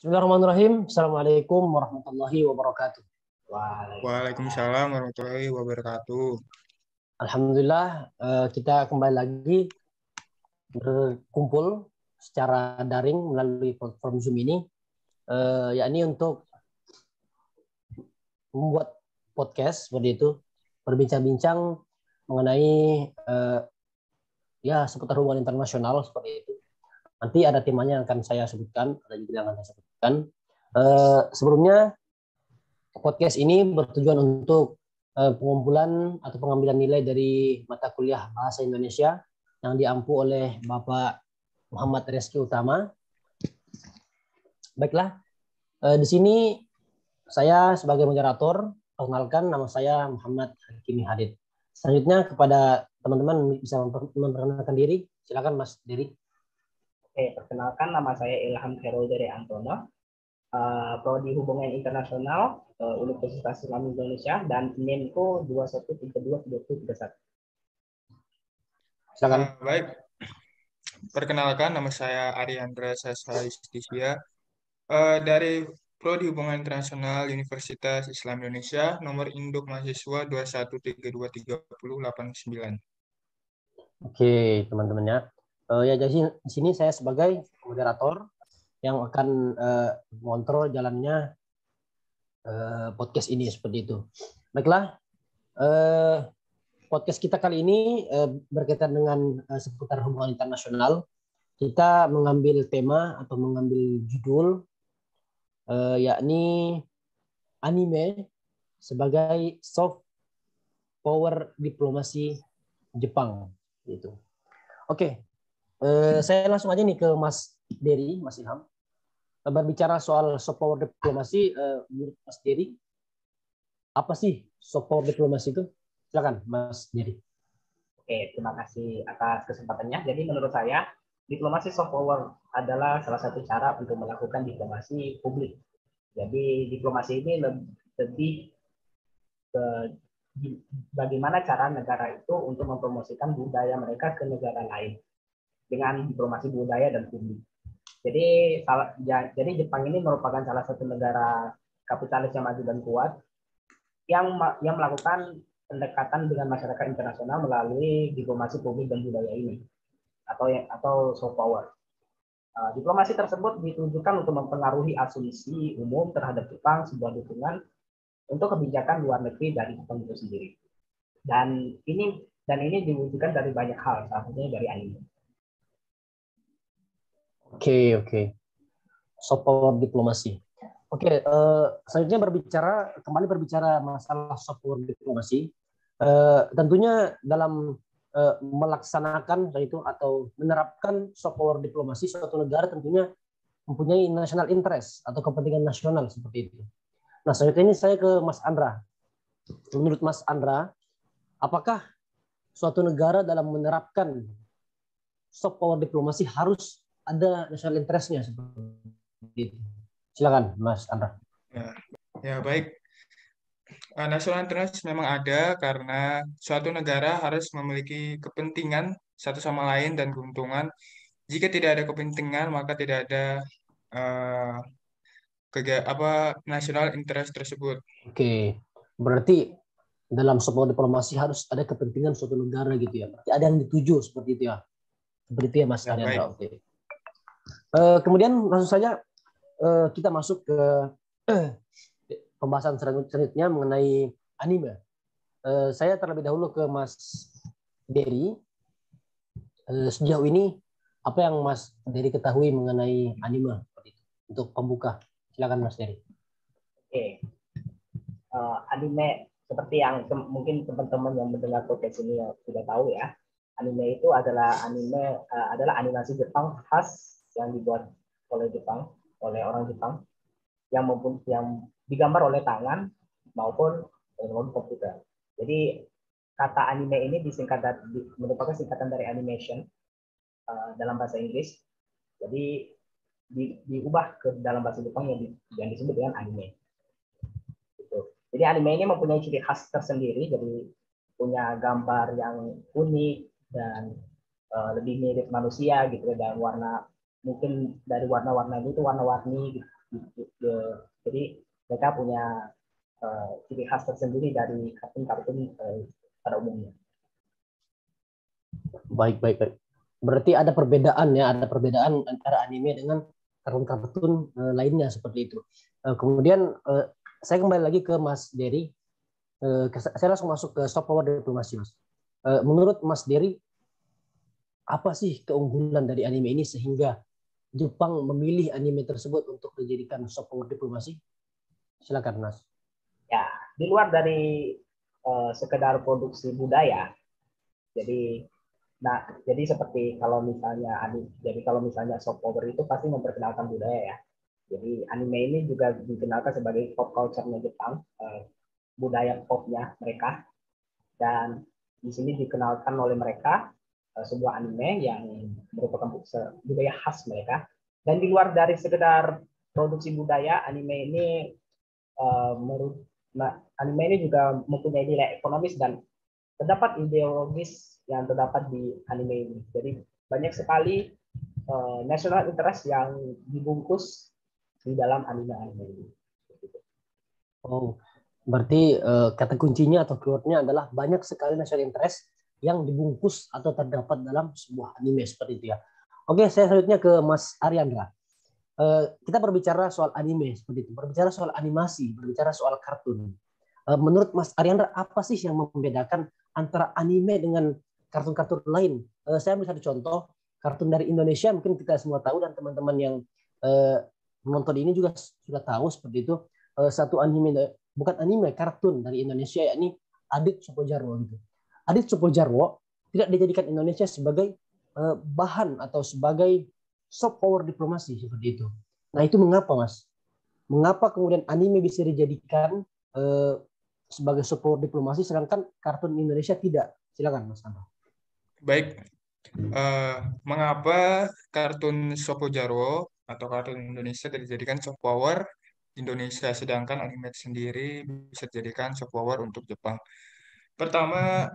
Bismillahirrahmanirrahim. Assalamualaikum warahmatullahi wabarakatuh. Waalaikumsalam warahmatullahi wabarakatuh. Alhamdulillah, kita kembali lagi berkumpul secara daring melalui platform Zoom ini, yakni untuk membuat podcast seperti itu, berbincang-bincang mengenai seputar hubungan internasional seperti itu. Nanti ada temanya yang akan saya sebutkan, ada juga yang akan saya sebutkan. Sebelumnya podcast ini bertujuan untuk pengumpulan atau pengambilan nilai dari mata kuliah Bahasa Indonesia yang diampu oleh Bapak Muhammad Reski Utama. Baiklah, di sini saya sebagai moderator, perkenalkan nama saya Muhammad Hakimi Hadid. Selanjutnya kepada teman-teman bisa memperkenalkan diri. Silakan Mas Dery. Oke, perkenalkan nama saya Ilham Khairul dari Antono. Prodi Hubungan Internasional Universitas Islam Indonesia dan NIM-ku 21323031. Silakan. Baik. Perkenalkan nama saya Ariandra Sasa Istisia dari Prodi Hubungan Internasional Universitas Islam Indonesia, nomor induk mahasiswa 21323089. Oke, teman-temannya. Jadi di sini saya sebagai moderator yang akan mengontrol jalannya podcast ini seperti itu. Baiklah, podcast kita kali ini berkaitan dengan seputar hubungan internasional. Kita mengambil tema atau mengambil judul yakni anime sebagai soft power diplomasi Jepang. Gitu. Oke, saya langsung aja nih ke Mas Dery, Mas Ilham. Berbicara soal soft power diplomasi, menurut Mas Dery, apa sih soft power diplomasi itu? Silakan, Mas Dery. Oke, terima kasih atas kesempatannya. Jadi menurut saya, diplomasi soft power adalah salah satu cara untuk melakukan diplomasi publik. Jadi diplomasi ini lebih ke bagaimana cara negara itu untuk mempromosikan budaya mereka ke negara lain dengan diplomasi budaya dan publik. Jadi Jepang ini merupakan salah satu negara kapitalis yang maju dan kuat yang melakukan pendekatan dengan masyarakat internasional melalui diplomasi publik dan budaya ini atau soft power. Diplomasi tersebut ditujukan untuk mempengaruhi asumsi umum terhadap Jepang sebuah dukungan untuk kebijakan luar negeri dari Jepang itu sendiri. Dan ini diwujudkan dari banyak hal, salah satunya dari anime. Oke. Soft power diplomasi. Oke, selanjutnya kembali berbicara masalah soft power diplomasi. Tentunya dalam melaksanakan itu atau menerapkan soft power diplomasi, suatu negara tentunya mempunyai national interest atau kepentingan nasional seperti itu. Nah, selanjutnya ini saya ke Mas Andra. Menurut Mas Andra, apakah suatu negara dalam menerapkan soft power diplomasi harus ada national interest-nya seperti itu? Silakan, Mas Andra. Ya, baik. National interest memang ada karena suatu negara harus memiliki kepentingan satu sama lain dan keuntungan. Jika tidak ada kepentingan, maka tidak ada national interest tersebut. Oke, berarti dalam sebuah diplomasi harus ada kepentingan suatu negara gitu ya. Berarti ada yang dituju seperti itu ya. Seperti itu ya, Mas Ariandra. Oke. Kemudian langsung saja kita masuk ke pembahasan selanjutnya mengenai anime. Saya terlebih dahulu ke Mas Dery. Sejauh ini apa yang Mas Dery ketahui mengenai anime untuk pembuka? Silakan Mas Dery. Oke. Anime seperti yang mungkin teman-teman yang mendengar podcast ini sudah tahu ya. Anime itu adalah animasi Jepang khas yang dibuat oleh orang Jepang yang digambar oleh tangan maupun komputer. Jadi kata anime ini merupakan singkatan dari animation dalam bahasa Inggris. Jadi diubah ke dalam bahasa Jepang yang disebut dengan anime. Gitu. Jadi anime ini mempunyai ciri khas tersendiri, jadi punya gambar yang unik dan lebih mirip manusia gitu, dan mungkin dari warna-warnanya itu warna-warni gitu. Jadi mereka punya ciri khas tersendiri dari kartun-kartun pada umumnya. Baik, baik, baik. Berarti ada perbedaan ya, ada perbedaan antara anime dengan kartun-kartun lainnya seperti itu. Kemudian saya kembali lagi ke Mas Dery. Saya langsung masuk ke soft power diplomasi, Mas. Menurut Mas Dery, apa sih keunggulan dari anime ini sehingga Jepang memilih anime tersebut untuk dijadikan soft power diplomasi? Silakan, Mas. Ya, di luar dari sekedar produksi budaya, jadi seperti kalau misalnya soft power itu pasti memperkenalkan budaya ya. Jadi anime ini juga dikenalkan sebagai pop culture-nya Jepang, budaya popnya mereka, dan di sini dikenalkan oleh mereka sebuah anime yang merupakan budaya khas mereka. Dan di luar dari sekedar produksi budaya, anime ini juga mempunyai nilai ekonomis dan terdapat ideologis yang terdapat di anime ini. Jadi banyak sekali national interest yang dibungkus di dalam anime ini. Oh, berarti kata kuncinya atau keywordnya adalah banyak sekali national interest yang dibungkus atau terdapat dalam sebuah anime seperti itu ya. Oke, saya selanjutnya ke Mas Ariandra. Kita berbicara soal anime seperti itu, berbicara soal animasi, berbicara soal kartun. Menurut Mas Ariandra, apa sih yang membedakan antara anime dengan kartun-kartun lain? Saya ambil satu contoh, kartun dari Indonesia mungkin kita semua tahu dan teman-teman yang menonton ini juga sudah tahu seperti itu. Satu anime, bukan anime, kartun dari Indonesia, yakni Adit Sopojarwo gitu. Adit Sopojarwo tidak dijadikan Indonesia sebagai bahan atau sebagai soft power diplomasi seperti itu. Nah, itu mengapa, Mas? Mengapa kemudian anime bisa dijadikan sebagai soft power diplomasi sedangkan kartun Indonesia tidak? Silakan, Mas Anta. Baik, mengapa kartun Sopo Jarwo atau kartun Indonesia dijadikan soft power Indonesia, sedangkan anime sendiri bisa dijadikan soft power untuk Jepang? Pertama,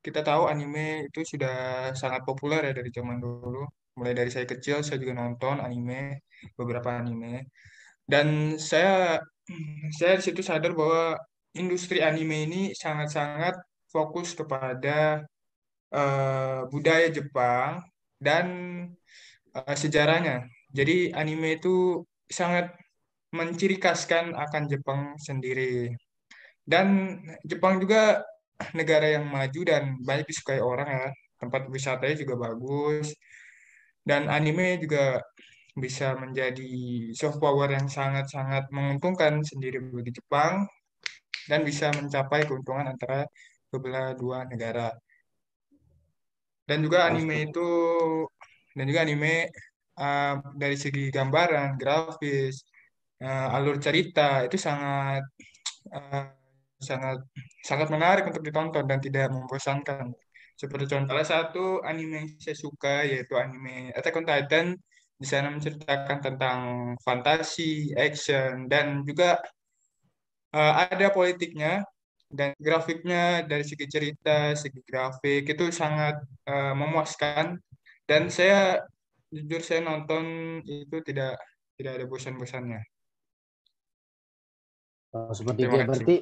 kita tahu anime itu sudah sangat populer ya dari zaman dulu. Mulai dari saya kecil, saya juga nonton beberapa anime. Dan saya di situ sadar bahwa industri anime ini sangat-sangat fokus kepada budaya Jepang dan sejarahnya. Jadi anime itu sangat menciri khaskan akan Jepang sendiri. Dan Jepang juga negara yang maju dan banyak disukai orang ya. Tempat wisatanya juga bagus. Dan anime juga bisa menjadi soft power yang sangat-sangat menguntungkan sendiri bagi Jepang dan bisa mencapai keuntungan antara dua negara. Dan juga anime dari segi gambaran, grafis, alur cerita itu uh, sangat sangat menarik untuk ditonton dan tidak membosankan. Seperti contoh salah satu anime yang saya suka yaitu anime Attack on Titan. Di sana menceritakan tentang fantasi, action, dan juga ada politiknya dan grafiknya dari segi cerita, segi grafik itu sangat memuaskan. Dan jujur saya nonton itu tidak ada bosan-bosannya. Seperti itu Terima ya, kasih. berarti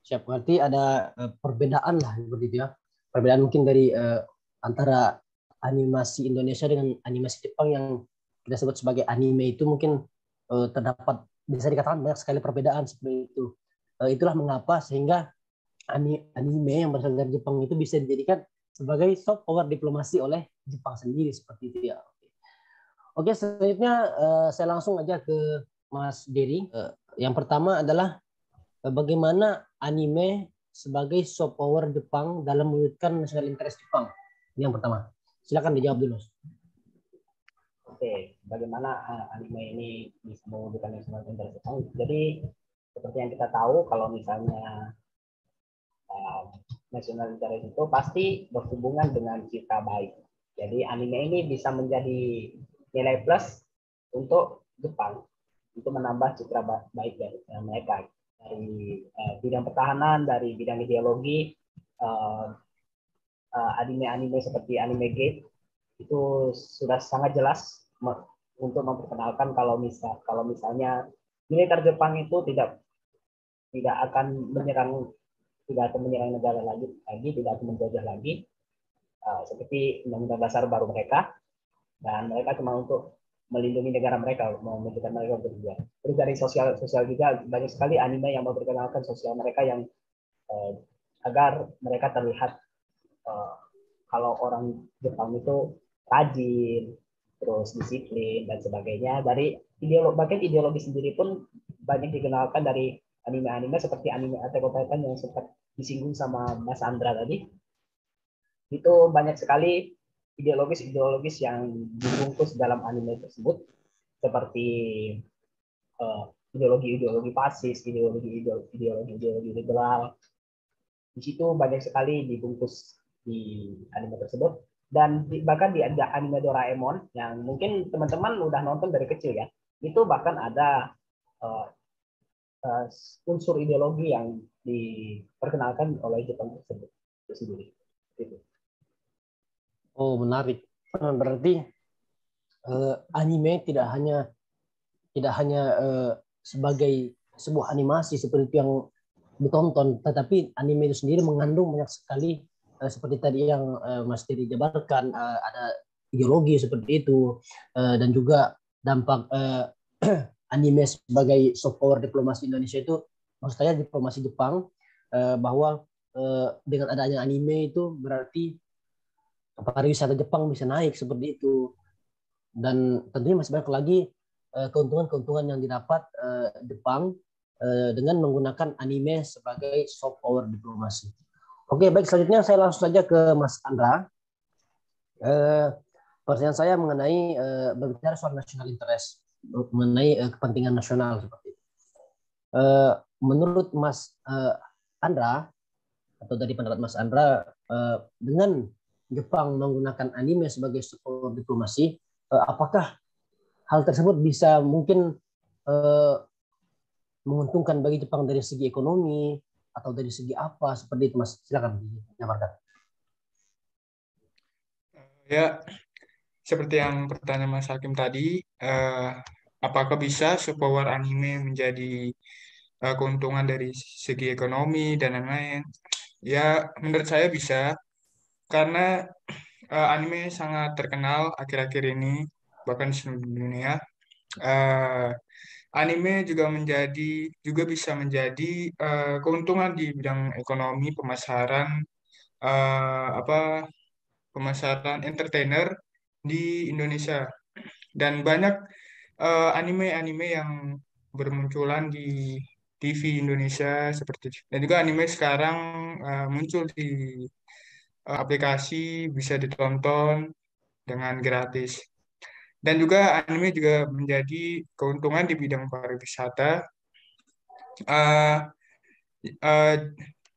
siap, berarti ada perbedaan lah seperti itu ya. Perbedaan mungkin dari antara animasi Indonesia dengan animasi Jepang yang kita sebut sebagai anime itu mungkin terdapat, bisa dikatakan banyak sekali perbedaan seperti itu. Itulah mengapa sehingga anime yang berasal dari Jepang itu bisa dijadikan sebagai soft power diplomasi oleh Jepang sendiri seperti itu ya. Oke, selanjutnya saya langsung aja ke Mas Dery. Yang pertama adalah bagaimana anime sebagai soft power Jepang dalam mewujudkan national interest Jepang. Ini yang pertama. Silakan dijawab dulu. Oke, bagaimana anime ini bisa mewujudkan national interest Jepang? Jadi seperti yang kita tahu, kalau misalnya national interest itu pasti berhubungan dengan citra baik. Jadi anime ini bisa menjadi nilai plus untuk Jepang untuk menambah citra baik dari mereka, dari bidang pertahanan, dari bidang ideologi. Anime-anime seperti anime Gate itu sudah sangat jelas untuk memperkenalkan kalau misalnya militer Jepang itu tidak akan menyerang negara lagi, tidak akan menjajah lagi, seperti Undang-Undang Dasar baru mereka, dan mereka cuma untuk melindungi negara mereka, menunjukkan mereka berdua. Terus dari sosial juga banyak sekali anime yang memperkenalkan sosial mereka yang agar mereka terlihat kalau orang Jepang itu rajin, terus disiplin dan sebagainya. Dari bahkan ideologi sendiri pun banyak dikenalkan dari anime-anime seperti anime Attack on Titan yang sempat disinggung sama Mas Andra tadi. Itu banyak sekali ideologis yang dibungkus dalam anime tersebut, seperti ideologi fasis, ideologi liberal. Di situ banyak sekali dibungkus di anime tersebut. Dan bahkan di anime Doraemon yang mungkin teman-teman udah nonton dari kecil ya, itu bahkan ada unsur ideologi yang diperkenalkan oleh Jepang tersebut itu sendiri. Gitu. Oh, menarik. Berarti anime tidak hanya sebagai sebuah animasi seperti yang ditonton, tetapi anime itu sendiri mengandung banyak sekali seperti tadi yang Mas Tiri jabarkan, ada ideologi seperti itu, dan juga dampak anime sebagai soft power diplomasi Indonesia itu, maksud saya diplomasi Jepang, bahwa dengan adanya anime itu berarti pariwisata Jepang bisa naik seperti itu, dan tentunya masih banyak lagi keuntungan-keuntungan yang didapat Jepang dengan menggunakan anime sebagai soft power diplomasi. Oke, baik, selanjutnya saya langsung saja ke Mas Andra. Pertanyaan saya mengenai berbicara soal national interest, mengenai kepentingan nasional seperti itu. Menurut Mas Andra, atau dari pendapat Mas Andra, dengan Jepang menggunakan anime sebagai soft power diplomasi, apakah hal tersebut bisa mungkin menguntungkan bagi Jepang dari segi ekonomi atau dari segi apa seperti itu, Mas? Silakan dijabarkan. Ya, seperti yang pertanyaan Mas Hakim tadi, apakah bisa power anime menjadi keuntungan dari segi ekonomi dan lain-lain? Ya, menurut saya bisa, karena anime sangat terkenal akhir-akhir ini, bahkan di seluruh dunia. Anime juga bisa menjadi keuntungan di bidang ekonomi, pemasaran entertainer di Indonesia, dan banyak anime-anime yang bermunculan di TV Indonesia dan juga anime sekarang muncul di aplikasi, bisa ditonton dengan gratis. Dan juga anime juga menjadi keuntungan di bidang pariwisata.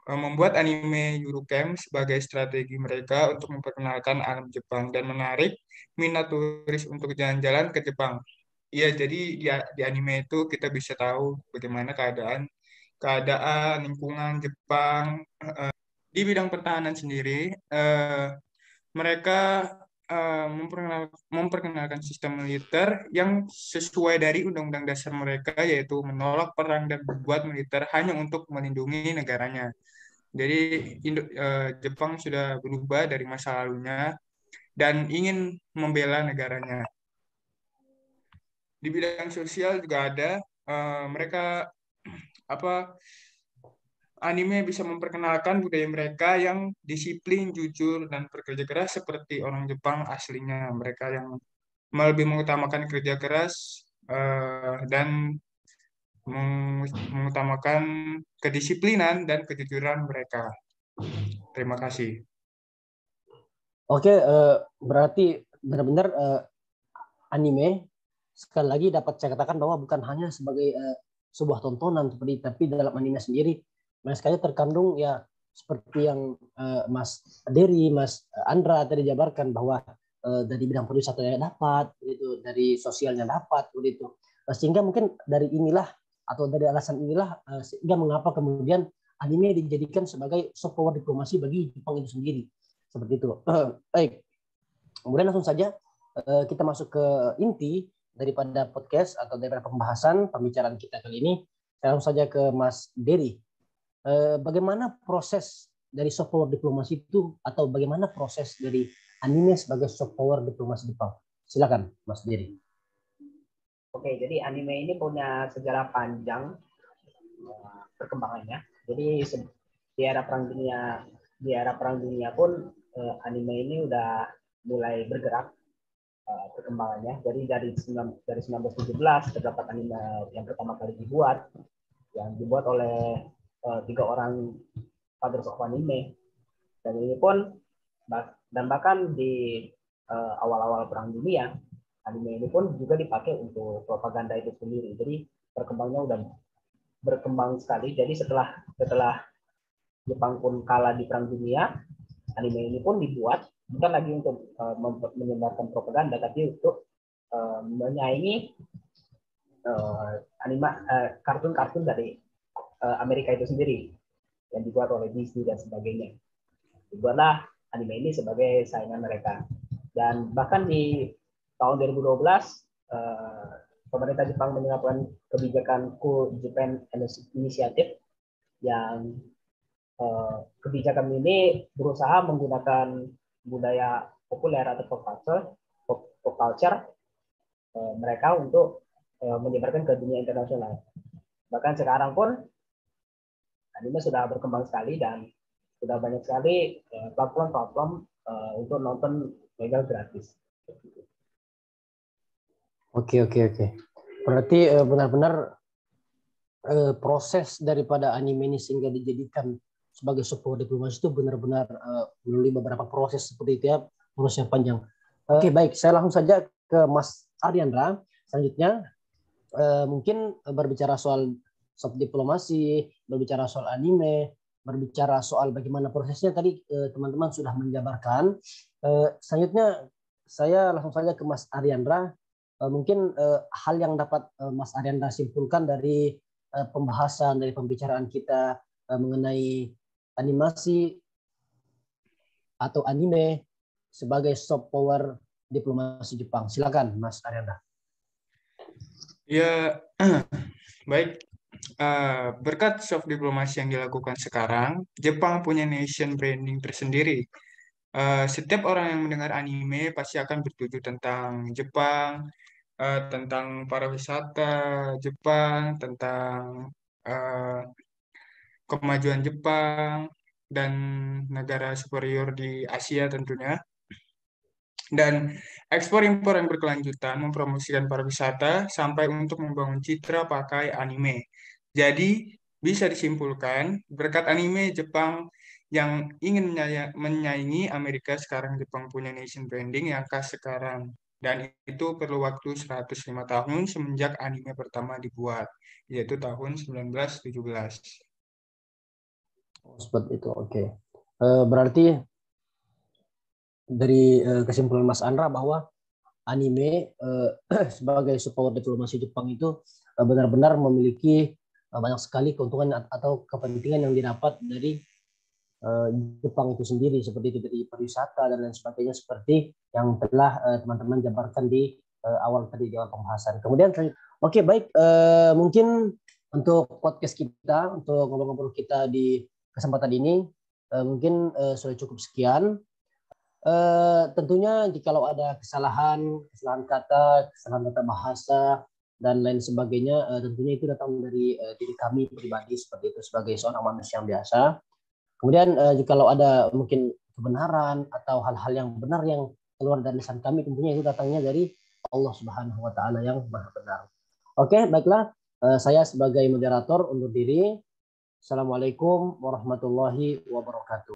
Membuat anime Eurocamp sebagai strategi mereka untuk memperkenalkan alam Jepang dan menarik minat turis untuk jalan-jalan ke Jepang. Iya, jadi di anime itu kita bisa tahu bagaimana keadaan lingkungan Jepang. Di bidang pertahanan sendiri, mereka memperkenalkan sistem militer yang sesuai dari undang-undang dasar mereka, yaitu menolak perang dan membuat militer hanya untuk melindungi negaranya. Jadi Jepang sudah berubah dari masa lalunya dan ingin membela negaranya. Di bidang sosial juga ada, mereka anime bisa memperkenalkan budaya mereka yang disiplin, jujur, dan bekerja keras seperti orang Jepang aslinya. Mereka yang lebih mengutamakan kerja keras dan mengutamakan kedisiplinan dan kejujuran mereka. Terima kasih. Oke, berarti benar-benar anime sekali lagi dapat saya katakan bahwa bukan hanya sebagai sebuah tontonan seperti, tapi dalam anime sendiri banyak sekali terkandung ya seperti yang Mas Dery, Mas Andra tadi jabarkan bahwa dari bidang pariwisatanya dapat, gitu, dari sosialnya dapat, begitu. Sehingga mungkin dari inilah atau dari alasan inilah sehingga mengapa kemudian anime dijadikan sebagai soft power diplomasi bagi Jepang itu sendiri. Seperti itu. Baik. Kemudian langsung saja kita masuk ke inti daripada podcast atau daripada pembicaraan kita kali ini, saya langsung saja ke Mas Dery. Bagaimana proses dari soft power diplomasi itu, atau bagaimana proses dari anime sebagai soft power diplomasi Jepang? Silakan, Mas Dery. Oke, jadi anime ini punya sejarah panjang perkembangannya. Jadi di era Perang Dunia pun anime ini udah mulai bergerak perkembangannya. Jadi dari 1917 terdapat anime yang pertama kali dibuat, yang dibuat oleh 3 orang fathers of anime. Dan ini pun bahkan di awal-awal Perang Dunia, anime ini pun juga dipakai untuk propaganda itu sendiri. Jadi perkembangannya udah berkembang sekali. Jadi setelah Jepang pun kalah di Perang Dunia, anime ini pun dibuat bukan lagi untuk menyebarkan propaganda, tapi untuk menyaingi kartun-kartun dari Amerika itu sendiri yang dibuat oleh Disney dan sebagainya. Dibuatlah anime ini sebagai saingan mereka. Dan bahkan di tahun 2012 pemerintah Jepang menerapkan kebijakan Cool Japan Initiative, yang kebijakan ini berusaha menggunakan budaya populer atau pop culture mereka untuk menyebarkan ke dunia internasional. Bahkan sekarang pun anime sudah berkembang sekali dan sudah banyak sekali platform untuk nonton legal gratis. Oke. Berarti benar-benar proses daripada anime ini sehingga dijadikan sebagai sebuah diplomasi itu benar-benar melalui beberapa proses seperti itu ya, proses yang panjang. Oke, baik, saya langsung saja ke Mas Aryandra. Selanjutnya mungkin berbicara soal soft diplomasi, berbicara soal anime, berbicara soal bagaimana prosesnya tadi teman-teman sudah menjabarkan. Selanjutnya saya langsung saja ke Mas Aryandra. Mungkin hal yang dapat Mas Aryandra simpulkan dari pembahasan, dari pembicaraan kita mengenai animasi atau anime sebagai soft power diplomasi Jepang. Silakan, Mas Aryandra. Ya, baik. Berkat soft diplomasi yang dilakukan sekarang, Jepang punya nation branding tersendiri. Setiap orang yang mendengar anime pasti akan bertuju tentang Jepang, tentang pariwisata Jepang, tentang kemajuan Jepang, dan negara superior di Asia tentunya. Dan ekspor impor yang berkelanjutan mempromosikan pariwisata sampai untuk membangun citra pakai anime. Jadi bisa disimpulkan berkat anime Jepang yang ingin menyaingi Amerika, sekarang Jepang punya nation branding yang khas sekarang. Dan itu perlu waktu 105 tahun semenjak anime pertama dibuat, yaitu tahun 1917. Seperti itu, oke. Berarti dari kesimpulan Mas Andra bahwa anime sebagai support diplomasi Jepang itu benar-benar memiliki banyak sekali keuntungan atau kepentingan yang didapat dari Jepang itu sendiri, seperti itu, dari pariwisata dan lain sebagainya, seperti yang telah teman-teman jabarkan di awal tadi di awal pembahasan. Kemudian oke, baik, mungkin untuk podcast kita, untuk ngobrol-ngobrol kita di kesempatan ini mungkin sudah cukup sekian. Tentunya jikalau ada kesalahan kata, kesalahan kata bahasa dan lain sebagainya, tentunya itu datang dari diri kami pribadi, seperti itu, sebagai seorang manusia yang biasa. Kemudian jikalau ada mungkin kebenaran atau hal-hal yang benar yang keluar dari lisan kami, tentunya itu datangnya dari Allah Subhanahu wa taala yang Maha benar. Oke, baiklah, saya sebagai moderator undur diri. Assalamualaikum warahmatullahi wabarakatuh.